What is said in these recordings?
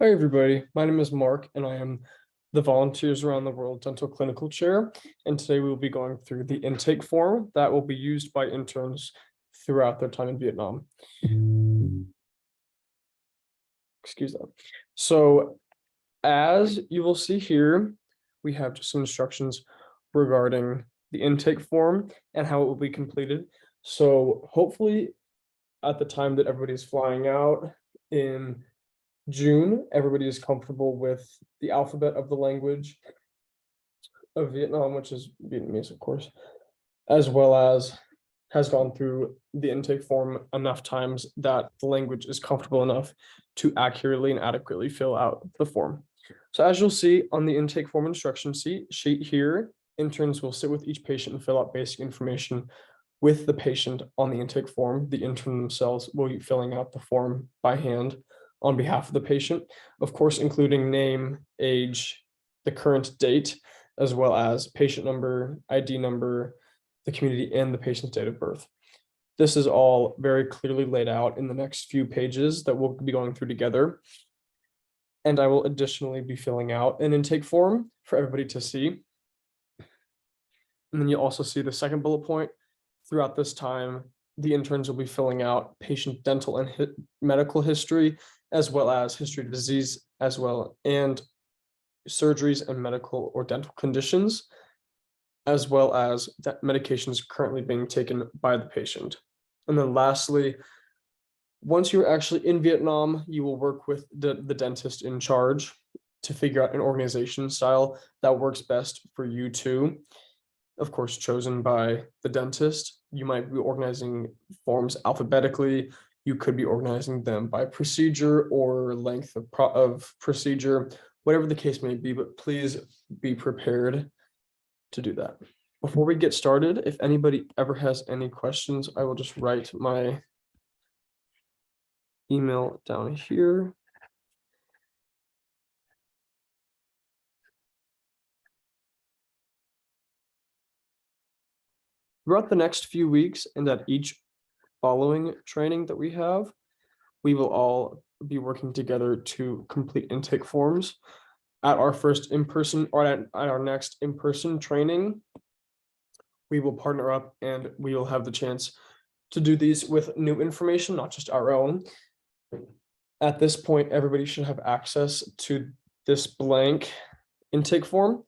Hi, everybody. My name is Mark, and I am the Volunteers Around the World Dental Clinical Chair. And today we will be going through the intake form that will be used by interns throughout their time in Vietnam. Excuse that. So, as you will see here, we have just some instructions regarding the intake form and how it will be completed. So, hopefully, at the time that everybody is flying out in June, everybody is comfortable with the alphabet of the language of Vietnam, which is Vietnamese, of course, as well as has gone through the intake form enough times that the language is comfortable enough to accurately and adequately fill out the form. So as you'll see on the intake form instruction sheet here, interns will sit with each patient and fill out basic information with the patient on the intake form. The intern themselves will be filling out the form by hand on behalf of the patient, of course, including name, age, the current date, as well as patient number, ID number, the community, and the patient's date of birth. This is all very clearly laid out in the next few pages that we'll be going through together. And I will additionally be filling out an intake form for everybody to see. And then you'll also see the second bullet point. Throughout this time, the interns will be filling out patient dental and medical history, as well as history of disease, as well, and surgeries and medical or dental conditions, as well as that medications currently being taken by the patient. And then lastly, once you're actually in Vietnam, you will work with the dentist in charge to figure out an organization style that works best for you too. Of course, chosen by the dentist. You might be organizing forms alphabetically. You could be organizing them by procedure or length of procedure, whatever the case may be, but please be prepared to do that. Before we get started, if anybody ever has any questions, I will just write my email down here. Throughout the next few weeks and at each following training that we have, we will all be working together to complete intake forms. At our first in-person or at our next in-person training, we will partner up and we will have the chance to do these with new information, not just our own. At this point, everybody should have access to this blank intake form.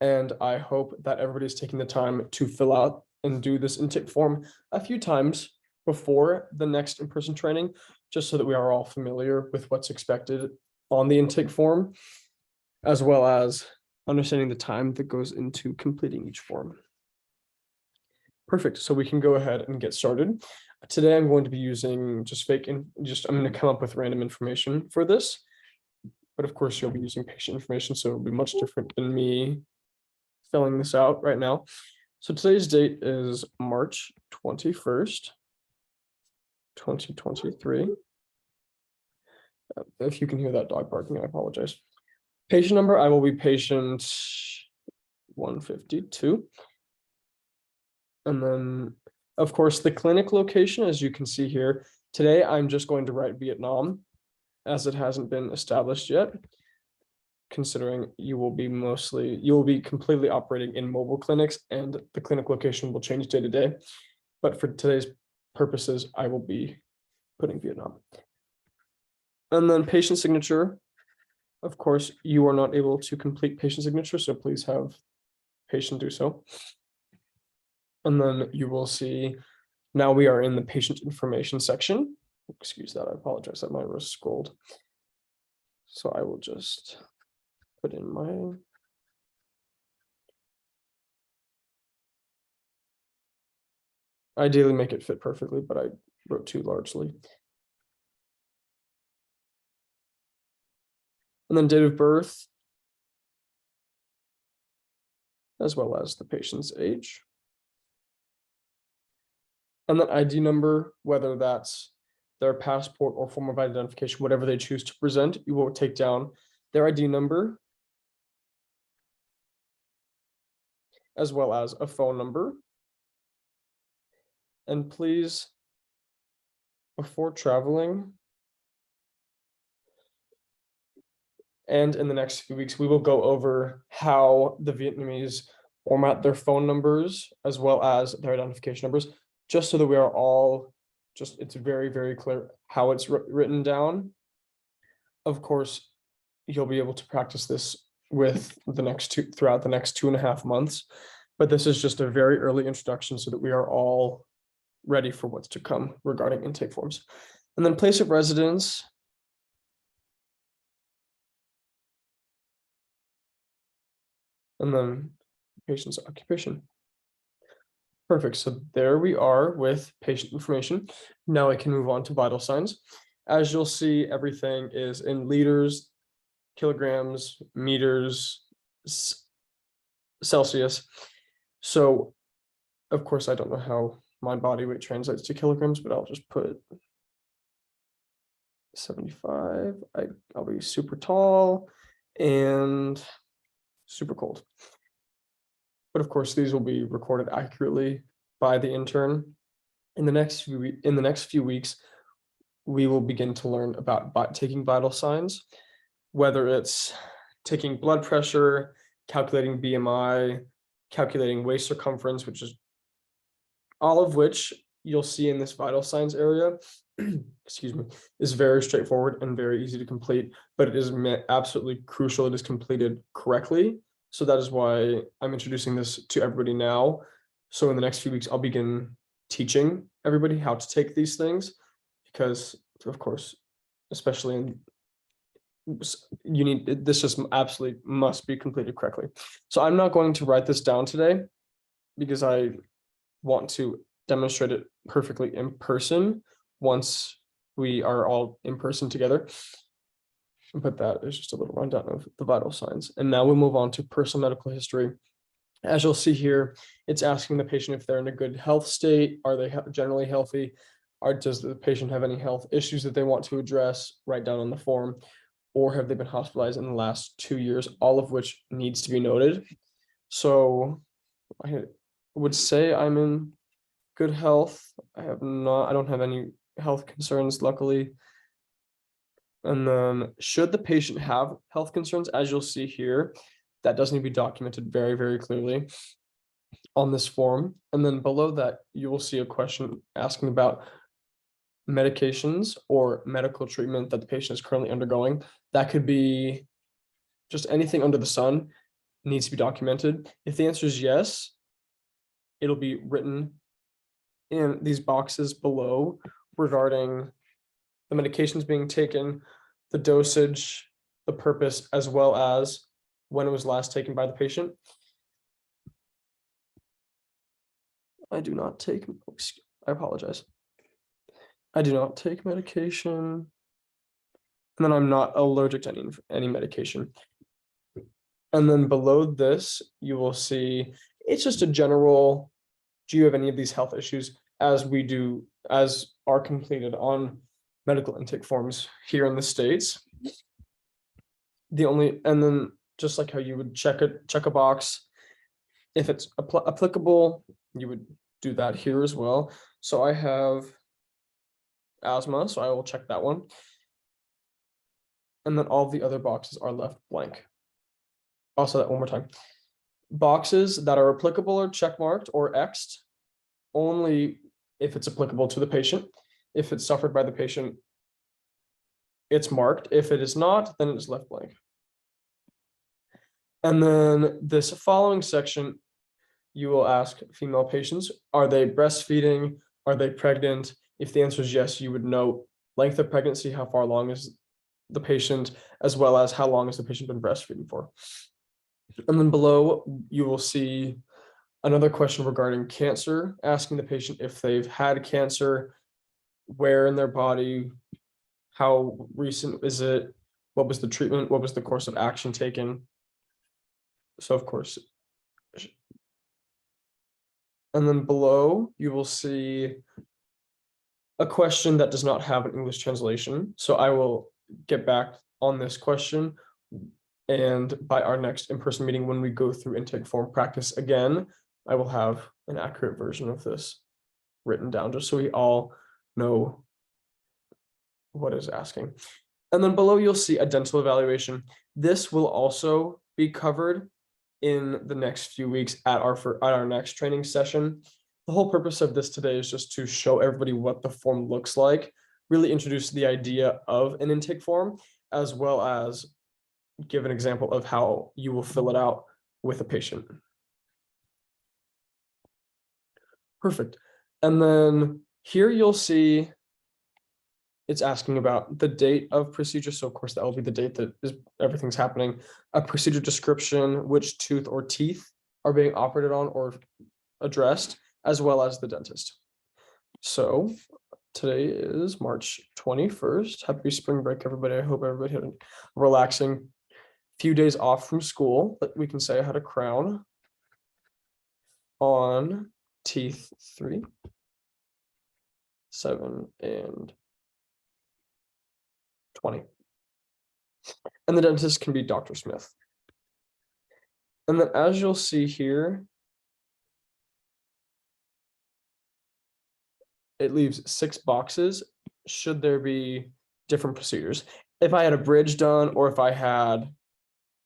And I hope that everybody's taking the time to fill out and do this intake form a few times before the next in-person training, just so that we are all familiar with what's expected on the intake form, as well as understanding the time that goes into completing each form. Perfect. So we can go ahead and get started. Today, I'm going to be using I'm going to come up with random information for this. But of course, you'll be using patient information, so it'll be much different than me filling this out right now. So today's date is March 21st, 2023. If you can hear that dog barking, I apologize. Patient number, I will be patient 152. And then, of course, the clinic location, as you can see here. Today, I'm just going to write Vietnam, as it hasn't been established yet, considering you will be completely operating in mobile clinics, and the clinic location will change day to day. But for today's purposes, I will be putting Vietnam. And then patient signature. Of course, you are not able to complete patient signature, so please have patient do so. And then you will see, now we are in the patient information section. Excuse that, I apologize that my wrist scrolled. So I will just put in my ideally make it fit perfectly, but I wrote too largely. And then date of birth, as well as the patient's age. And then ID number, whether that's their passport or form of identification, whatever they choose to present, you will take down their ID number, as well as a phone number. And please, before traveling, And in the next few weeks, we will go over how the Vietnamese format their phone numbers as well as their identification numbers, just so that we are all it's very, very clear how it's written down. Of course, you'll be able to practice this with throughout the next 2.5 months. But this is just a very early introduction so that we are all ready for what's to come regarding intake forms. And then place of residence. And then patient's occupation. Perfect. So there we are with patient information. Now I can move on to vital signs. As you'll see, everything is in liters, kilograms, meters, Celsius. So, of course, I don't know how my body weight translates to kilograms, but I'll just put 75. I'll be super tall and super cold. But of course, these will be recorded accurately by the intern. In the next few weeks, we will begin to learn about taking vital signs, whether it's taking blood pressure, calculating BMI, calculating waist circumference, which is all of which you'll see in this vital signs area, excuse me, is very straightforward and very easy to complete, but it is absolutely crucial it is completed correctly. So that is why I'm introducing this to everybody now. So in the next few weeks, I'll begin teaching everybody how to take these things, because of course, especially in this just absolutely must be completed correctly. So I'm not going to write this down today because I want to demonstrate it perfectly in person once we are all in person together. But that is just a little rundown of the vital signs. And now we'll move on to personal medical history. As you'll see here, it's asking the patient if they're in a good health state. Are they generally healthy? Does the patient have any health issues that they want to address? Write down on the form. Or have they been hospitalized in the last 2 years? All of which needs to be noted. So I would say I'm in good health. I don't have any health concerns, luckily. And then should the patient have health concerns, as you'll see here, that does need to be documented very, very clearly on this form. And then below that, you will see a question asking about medications or medical treatment that the patient is currently undergoing. That could be just anything under the sun needs to be documented. If the answer is yes, it'll be written in these boxes below regarding the medications being taken, the dosage, the purpose, as well as when it was last taken by the patient. I apologize. I do not take medication. And then I'm not allergic to any medication. And then below this, you will see, it's just a general, do you have any of these health issues, as are completed on medical intake forms here in the States. And then just like how you would check a box, if it's applicable, you would do that here as well. So I have asthma, so I will check that one. And then all the other boxes are left blank. Also, that one more time. Boxes that are applicable are checkmarked or X'd only if it's applicable to the patient. If it's suffered by the patient, it's marked. If it is not, then it is left blank. And then this following section, you will ask female patients, are they breastfeeding? Are they pregnant? If the answer is yes, you would note length of pregnancy, how far along is the patient, as well as how long has the patient been breastfeeding for. And then below, you will see another question regarding cancer, asking the patient if they've had cancer, where in their body, how recent is it, what was the treatment, what was the course of action taken. So of course. And then below, you will see a question that does not have an English translation. So I will get back on this question, and by our next in-person meeting, when we go through intake form practice again, I will have an accurate version of this written down, just so we all know what is asking. And then below, you'll see a dental evaluation. This will also be covered in the next few weeks at our next training session. The whole purpose of this today is just to show everybody what the form looks like, really introduce the idea of an intake form, as well as give an example of how you will fill it out with a patient. Perfect. And then here you'll see it's asking about the date of procedure. So of course that will be the date that everything's happening. A procedure description, which tooth or teeth are being operated on or addressed, as well as the dentist. So today is March 21st. Happy spring break, everybody. I hope everybody had a relaxing few days off from school. But we can say I had a crown on teeth 3, 7, and 20. And the dentist can be Dr. Smith. And then as you'll see here, it leaves 6 boxes should there be different procedures. If I had a bridge done or if I had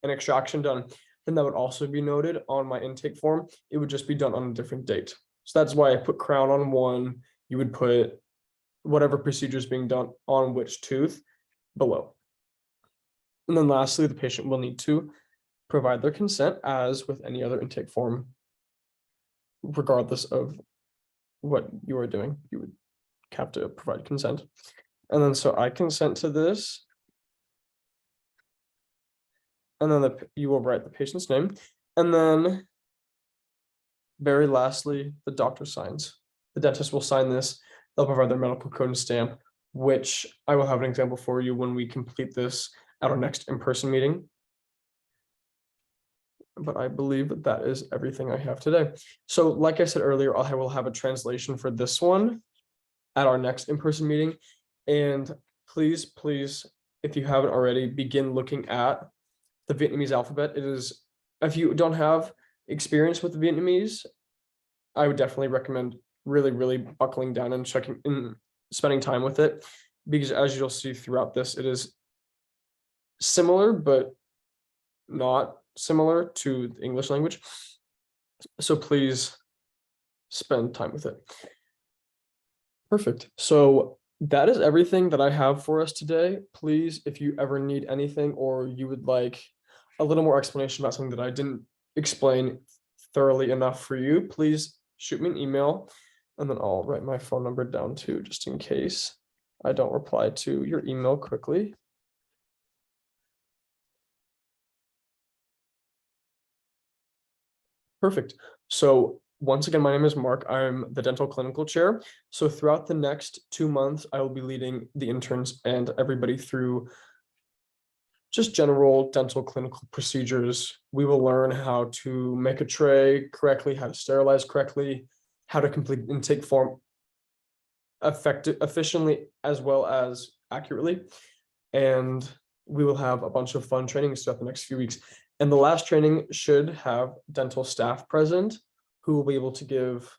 an extraction done, then that would also be noted on my intake form. It would just be done on a different date. So that's why I put crown on one. You would put whatever procedure is being done on which tooth below. And then lastly, the patient will need to provide their consent as with any other intake form, regardless of what you are doing, you would have to provide consent. And then so I consent to this. And then you will write the patient's name. And then very lastly, the doctor signs. The dentist will sign this. They'll provide their medical code and stamp, which I will have an example for you when we complete this at our next in-person meeting. But I believe that that is everything I have today. So like I said earlier, I will have a translation for this one at our next in-person meeting. And please, if you haven't already, begin looking at the Vietnamese alphabet. It is, if you don't have experience with the Vietnamese, I would definitely recommend really buckling down and checking and spending time with it, because as you'll see throughout this, it is similar, but not similar to the English language. So please spend time with it. Perfect. So that is everything that I have for us today. Please, if you ever need anything or you would like a little more explanation about something that I didn't explain thoroughly enough for you, please shoot me an email, and then I'll write my phone number down too, just in case I don't reply to your email quickly. Perfect. So once again, my name is Mark. I'm the dental clinical chair. So throughout the next 2 months, I will be leading the interns and everybody through just general dental clinical procedures. We will learn how to make a tray correctly, how to sterilize correctly, how to complete intake form efficiently as well as accurately. And we will have a bunch of fun training stuff the next few weeks. And the last training should have dental staff present who will be able to give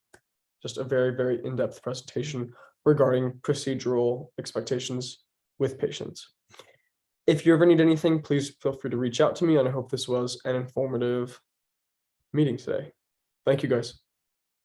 just a very in-depth presentation regarding procedural expectations with patients. If you ever need anything, please feel free to reach out to me, and I hope this was an informative meeting today. Thank you, guys.